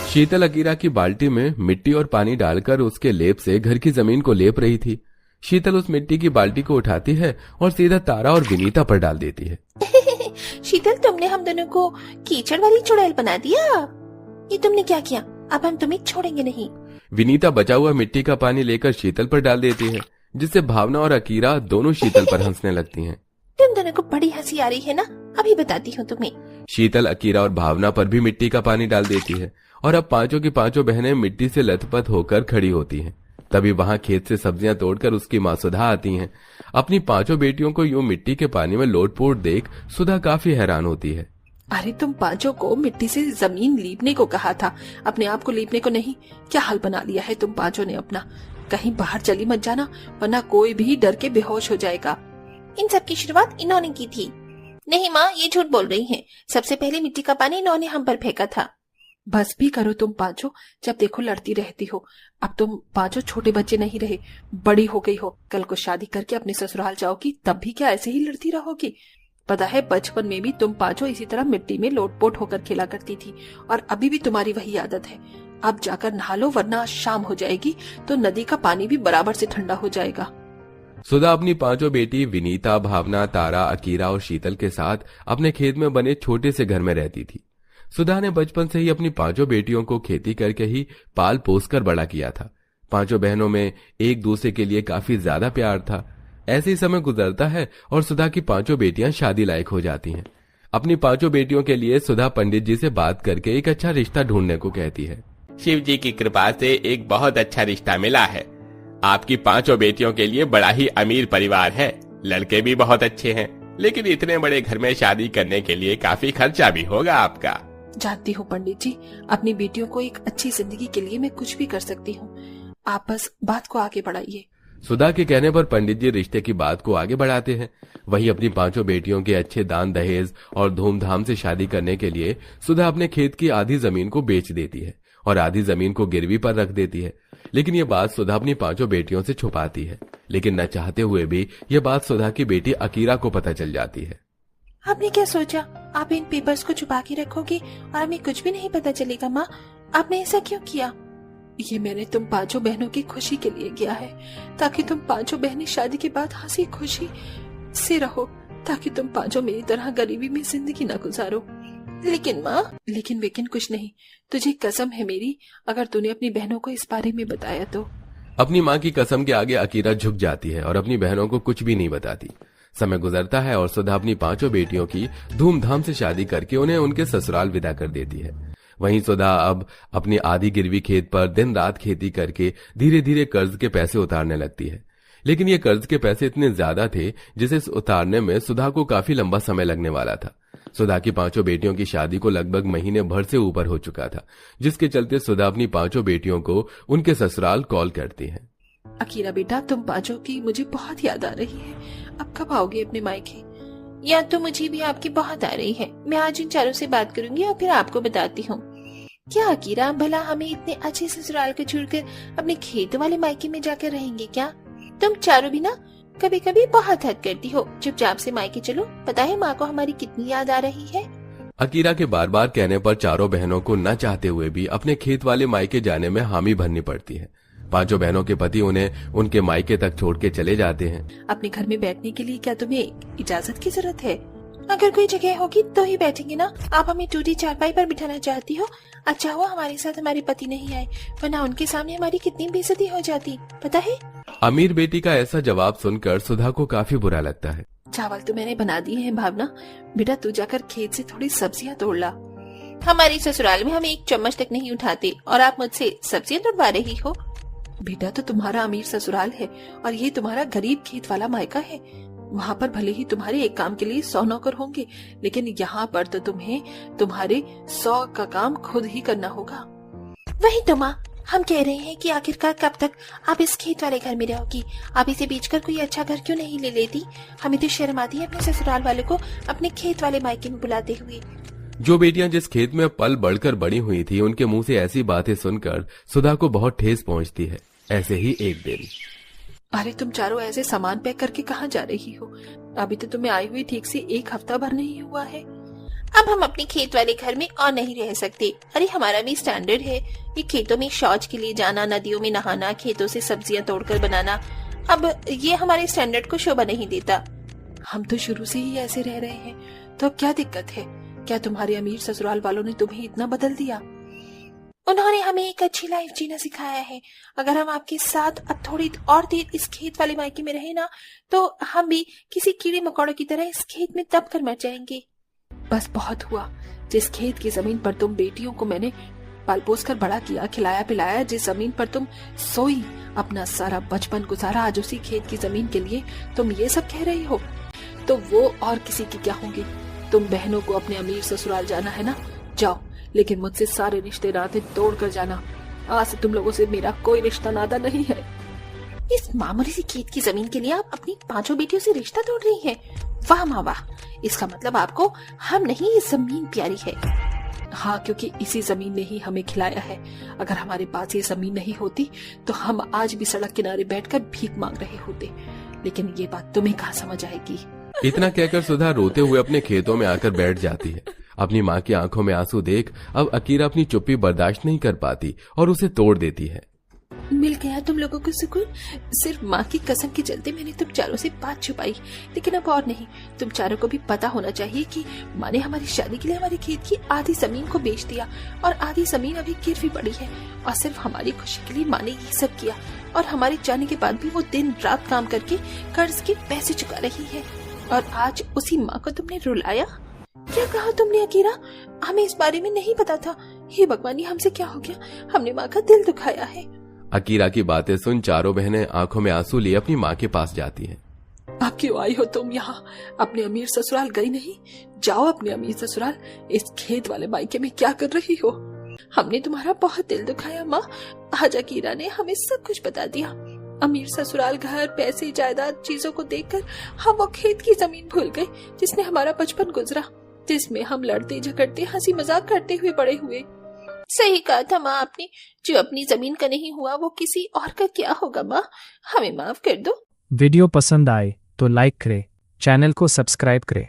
शीतल Akira की बाल्टी में मिट्टी और पानी डालकर उसके लेप से घर की जमीन को लेप रही थी। शीतल उस मिट्टी की बाल्टी को उठाती है और सीधा तारा और विनीता पर डाल देती है। शीतल, तुमने हम दोनों को कीचड़ वाली चुड़ैल बना दिया। ये तुमने क्या किया? अब हम तुम्हें छोड़ेंगे नहीं। विनीता बचा हुआ मिट्टी का पानी लेकर शीतल पर डाल देती है, जिससे भावना और अकीरा दोनों शीतल पर हंसने लगती हैं। तुम दोनों को बड़ी हंसी आ रही है ना? अभी बताती हूँ तुम्हें। शीतल अकीरा और भावना पर भी मिट्टी का पानी डाल देती है और अब पांचों की पांचों बहनें मिट्टी से लथपथ होकर खड़ी होती हैं। तभी वहां खेत से सब्जियां तोड़कर उसकी माँ सुधा आती हैं। अपनी पांचों बेटियों को यूं मिट्टी के पानी में लोटपोट देख सुधा काफी हैरान होती है। अरे तुम पांचों को मिट्टी से जमीन लीपने को कहा था, अपने आप को लीपने को नहीं। क्या हाल बना लिया है तुम पांचों ने अपना। कहीं बाहर चली मत जाना, वरना कोई भी डर के बेहोश हो जाएगा। इन सब की शुरुआत इन्होंने की थी। नहीं माँ, ये झूठ बोल रही हैं। सबसे पहले मिट्टी का पानी इन्होंने हम पर फेंका था। बस भी करो तुम पांचों, जब देखो लड़ती रहती हो। अब तुम पांचों छोटे बच्चे नहीं रहे, बड़ी हो गई हो। कल को शादी करके अपने ससुराल जाओगी, तब भी क्या ऐसे ही लड़ती रहोगी? पता है, बचपन में भी तुम पांचों इसी तरह मिट्टी में लोटपोट होकर खेला करती थी और अभी भी तुम्हारी वही आदत है। अब जाकर नहा लो, वरना शाम हो जाएगी तो नदी का पानी भी बराबर से ठंडा हो जाएगा। सुधा अपनी पांचों बेटी विनीता, भावना, तारा, अकीरा और शीतल के साथ अपने खेत में बने छोटे से घर में रहती थी। सुधा ने बचपन से ही अपनी पांचों बेटियों को खेती करके ही पाल पोस कर बड़ा किया था। पांचों बहनों में एक दूसरे के लिए काफी ज्यादा प्यार था। ऐसे ही समय गुजरता है और सुधा की पांचों बेटियां शादी लायक हो जाती हैं। अपनी पांचों बेटियों के लिए सुधा पंडित जी से बात करके एक अच्छा रिश्ता ढूंढने को कहती है। शिव जी की कृपा से एक बहुत अच्छा रिश्ता मिला है। आपकी पांचों बेटियों के लिए बड़ा ही अमीर परिवार है। लड़के भी बहुत अच्छे हैं, लेकिन इतने बड़े घर में शादी करने के लिए काफी खर्चा भी होगा आपका। जानती हूँ पंडित जी, अपनी बेटियों को एक अच्छी जिंदगी के लिए मैं कुछ भी कर सकती हूँ। आप बस बात को आगे बढ़ाइए। सुधा के कहने पर पंडित जी रिश्ते की बात को आगे बढ़ाते हैं। वहीं अपनी पांचों बेटियों के अच्छे दान दहेज और धूमधाम से शादी करने के लिए सुधा अपने खेत की आधी जमीन को बेच देती है और आधी जमीन को गिरवी पर रख देती है। लेकिन ये बात सुधा अपनी पांचों बेटियों से छुपाती है। लेकिन न चाहते हुए भी ये बात सुधा की बेटी अकीरा को पता चल जाती है। आपने क्या सोचा? आप इन पेपर्स को छुपा के रखोगे और हमें कुछ भी नहीं पता चलेगा? माँ, आपने ऐसा क्यों किया? ये मैंने तुम पांचों बहनों की खुशी के लिए किया है, ताकि तुम पांचों बहनें शादी के बाद हंसी खुशी से रहो, ताकि तुम पांचों मेरी तरह गरीबी में जिंदगी न गुजारो। लेकिन माँ, लेकिन कुछ नहीं। तुझे कसम है मेरी, अगर तूने अपनी बहनों को इस बारे में बताया तो। अपनी माँ की कसम के आगे अकीरा झुक जाती है और अपनी बहनों को कुछ भी नहीं बताती। समय गुजरता है और सुधा अपनी पांचों बेटियों की धूमधाम से शादी करके उन्हें उनके ससुराल विदा कर देती है। वहीं सुधा अब अपनी आधी गिरवी खेत पर दिन रात खेती करके धीरे धीरे कर्ज के पैसे उतारने लगती है। लेकिन ये कर्ज के पैसे इतने ज्यादा थे जिसे उतारने में सुधा को काफी लंबा समय लगने वाला था। सुधा की पांचों बेटियों की शादी को लगभग महीने भर से ऊपर हो चुका था, जिसके चलते सुधा अपनी पांचों बेटियों को उनके ससुराल कॉल करती है। अकीरा बेटा, तुम पांचों की मुझे बहुत याद आ रही है। अब कब आओगे अपने मायके? याद तो मुझे भी आपकी बहुत आ रही है। मैं आज इन चारों से बात करूंगी और फिर आपको बताती हूँ। क्या अकीरा, भला हमें इतने अच्छे ससुराल को छोड़कर अपने खेत वाले मायके में जाकर रहेंगे क्या? तुम चारों भी ना कभी कभी बहुत हद करती हो। चुपचाप से मायके चलो। पता है माँ को हमारी कितनी याद आ रही है। अकीरा के बार बार कहने पर चारों बहनों को न चाहते हुए भी अपने खेत वाले मायके जाने में हामी भरनी पड़ती है। पांचों बहनों के पति उन्हें उनके मायके तक छोड़ के चले जाते हैं। अपने घर में बैठने के लिए क्या तुम्हें इजाजत की जरूरत है? अगर कोई जगह होगी तो ही बैठेंगे ना। आप हमें टूटी चारपाई पर बिठाना चाहती हो? अच्छा हुआ हमारे साथ हमारे पति नहीं आए, वरना उनके सामने हमारी कितनी बेइज्जती हो जाती, पता है? अमीर बेटी का ऐसा जवाब सुनकर सुधा को काफी बुरा लगता है। चावल तो मैंने बना दिए हैं भावना, बेटा तू जाकर खेत से थोड़ी सब्जियां तोड़ ला। हमारे ससुराल में हम एक चम्मच तक नहीं उठाते और आप मुझसे सब्जियां तोड़वा रही हो? बेटा तो तुम्हारा अमीर ससुराल है और ये तुम्हारा गरीब खेत वाला मायका है। वहाँ पर भले ही तुम्हारे एक काम के लिए 100 नौकर होंगे, लेकिन यहाँ पर तो तुम्हें तुम्हारे 100 का काम खुद ही करना होगा। वही तो माँ, हम कह रहे हैं कि आखिरकार कब तक आप इस खेत वाले घर में रहोगी? आप इसे बेचकर कोई अच्छा घर क्यों नहीं ले लेती? हमें तो शर्म आती है अपने ससुराल वालों को अपने खेत वाले मायके में बुलाते हुए। जो बेटियां जिस खेत में पल बढ़कर बड़ी हुई थी, उनके मुंह से ऐसी बातें सुनकर सुधा को बहुत ठेस पहुंचती है। ऐसे ही एक दिन, अरे तुम चारों ऐसे सामान पैक करके कहाँ जा रही हो? अभी तो तुम्हें आई हुई ठीक से 1 हफ्ता भर नहीं हुआ है। अब हम अपने खेत वाले घर में और नहीं रह सकते। अरे हमारा भी स्टैंडर्ड है, ये खेतों में शौच के लिए जाना, नदियों में नहाना, खेतों से सब्जियां तोड़कर बनाना, अब ये हमारे स्टैंडर्ड को शोभा नहीं देता। हम तो शुरू से ही ऐसे रह रहे हैं, तो अब क्या दिक्कत है? क्या तुम्हारे अमीर ससुराल वालों ने तुम्हें इतना बदल दिया? उन्होंने हमें एक अच्छी लाइफ जीना सिखाया है। अगर हम आपके साथ अब थोड़ी और देर इस खेत वाले मायके में रहे ना, तो हम भी किसी कीड़े मकोड़ों की तरह इस खेत में दब कर मर जाएंगे। बस बहुत हुआ। जिस खेत की जमीन पर तुम बेटियों को मैंने पाल पोस कर बड़ा किया, खिलाया पिलाया, जिस जमीन पर तुम सोई अपना सारा बचपन गुजारा, आज उसी खेत की जमीन के लिए तुम ये सब कह रही हो? तो वो और किसी की क्या होंगी? तुम बहनों को अपने अमीर ससुराल जाना है ना, जाओ, लेकिन मुझसे सारे रिश्ते नाते तोड़ कर जाना। आज से तुम लोगों से मेरा कोई रिश्ता नाता नहीं है। इस मामूली सी खेत की जमीन के लिए आप अपनी 5 बेटियों से रिश्ता तोड़ रही हैं? वाह माँ वाह, इसका मतलब आपको हम नहीं, ये जमीन प्यारी है। हाँ, क्योंकि इसी जमीन ने ही हमें खिलाया है। अगर हमारे पास ये जमीन नहीं होती तो हम आज भी सड़क किनारे बैठकर भीख मांग रहे होते, लेकिन ये बात तुम्हें कहाँ समझ आएगी। इतना कहकर सुधा रोते हुए अपने खेतों में आकर बैठ जाती है। अपनी माँ की आंखों में आंसू देख अब अकीरा अपनी चुप्पी बर्दाश्त नहीं कर पाती और उसे तोड़ देती है। मिल गया तुम लोगों को सुकून। सिर्फ माँ की कसम के चलते मैंने तुम चारों से बात छुपाई, लेकिन अब और नहीं। तुम चारों को भी पता होना चाहिए कि माँ ने हमारी शादी के लिए हमारे खेत की आधी जमीन को बेच दिया और आधी जमीन अभी गिरवी पड़ी है, और सिर्फ हमारी खुशी के लिए माँ ने ये सब किया, और हमारे जाने के बाद भी वो दिन रात काम करके कर्ज के पैसे चुका रही है। और आज उसी माँ को तुमने रुलाया। क्या कहा तुमने अकीरा? हमें इस बारे में नहीं पता था। हे भगवान, हमसे क्या हो गया? हमने माँ का दिल दुखाया है। अकीरा की बातें सुन चारों बहनें आंखों में आंसू लिए अपनी माँ के पास जाती हैं। आप क्यों आई हो तुम यहाँ? अपने अमीर ससुराल गई नहीं? जाओ अपने अमीर ससुराल। इस खेत वाले मायके में क्या कर रही हो? हमने तुम्हारा बहुत दिल दुखाया माँ। आज अकीरा ने हमें सब कुछ बता दिया। अमीर ससुराल, घर, पैसे, जायदाद, चीजों को देखकर हम वो खेत की जमीन भूल गए जिसने हमारा बचपन गुजरा, जिसमें हम लड़ते झगड़ते हंसी मजाक करते हुए बड़े हुए। सही कहा था माँ आपने, जो अपनी जमीन का नहीं हुआ वो किसी और का क्या होगा माँ? हमें माफ कर दो। वीडियो पसंद आए तो लाइक करें, चैनल को सब्सक्राइब करें।